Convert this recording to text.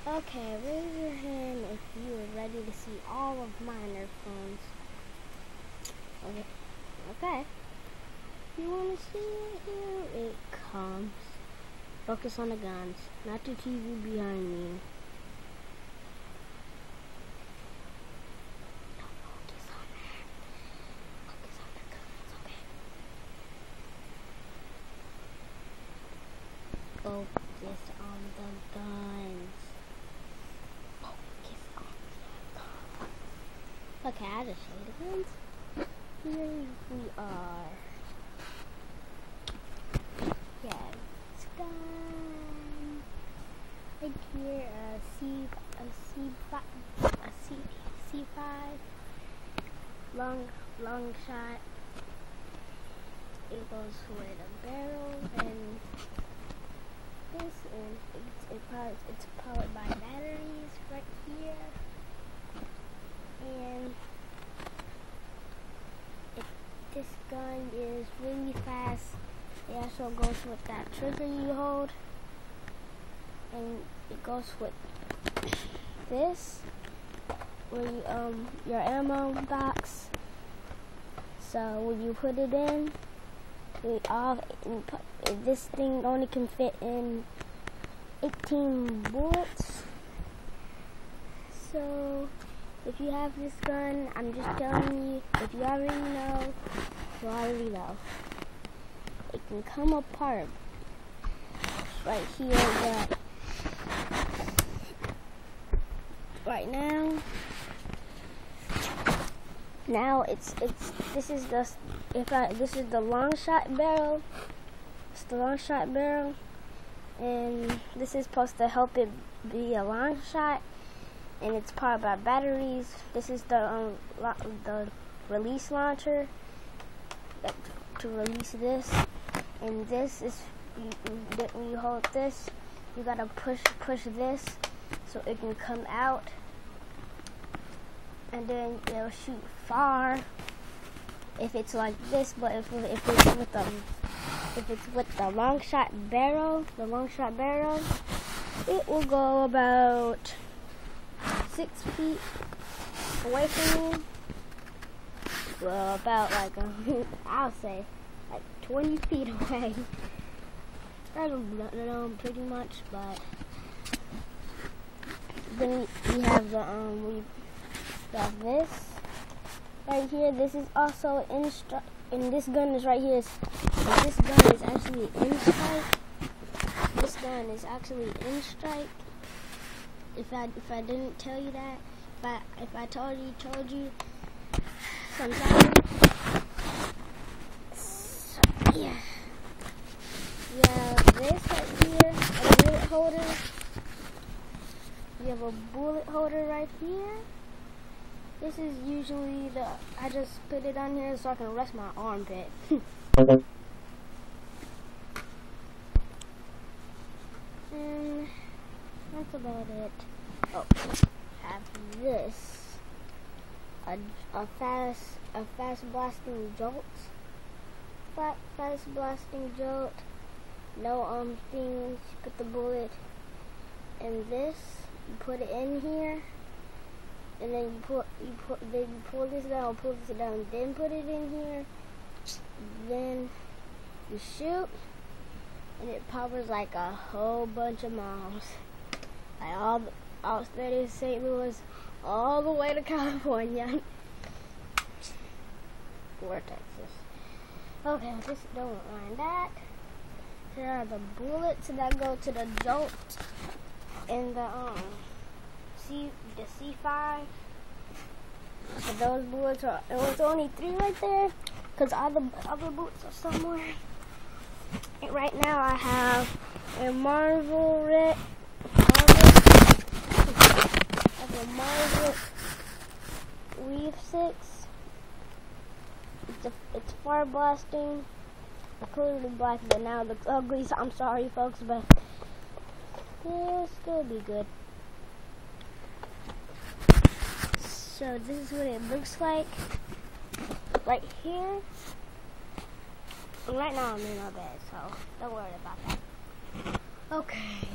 Okay, raise your hand if you are ready to see all of my NERF phones. Okay. You want to see it? Here it comes. Focus on the guns, not the TV behind me. Don't focus on that. Focus on the guns, okay? Focus on the guns. Focus on the guns. Okay, I just showed the guns. Here we are. Yeah, it's done. Right here, C5 long shot. It goes with a barrel and this, and it's powered by batteries right here. And this gun is really fast. It also goes with that trigger you hold, and it goes with this, where you, your ammo box. So when you put it in, this thing only can fit in 18 bullets. So if you have this gun, I'm just telling you, if you already know, you already know. It can come apart right here, but right now this is the long shot barrel. It's the long shot barrel, and this is supposed to help it be a long shot, and it's powered by batteries. This is the release launcher to release this. And this is, when you hold this, you gotta push this so it can come out, and then it'll shoot far if it's like this. But if it's with the long shot barrel, it will go about 6 feet away from you. Well, about like I'll say like 20 feet away. I don't know pretty much, but then we have we got this right here. This is also and this gun is right here. This gun is actually in strike. This gun is actually in strike. If I didn't tell you that, if I told you, I'm sorry. Yeah. This right here, a bullet holder. You have a bullet holder right here. This is usually I just put it on here so I can rest my armpit. And that's about it. Oh, have this. A fast blasting jolt. Fast blasting jolt. No things. Put the bullet in this. You put it in here, and then you pull this down, then put it in here. Then you shoot, and it powers like a whole bunch of miles. Like all state of St. Louis, all the way to California. Or Texas. Okay, just don't mind that. Here are the bullets that go to the jolt and the C5. So those bullets are, it was only 3 right there, because all the other bullets are somewhere. And right now I have a Marvel Weave 6. It's fire blasting. It's clearly black, but now it looks ugly, so I'm sorry folks, but it'll still be good. So this is what it looks like right here. And right now I'm in my bed, so don't worry about that. Okay.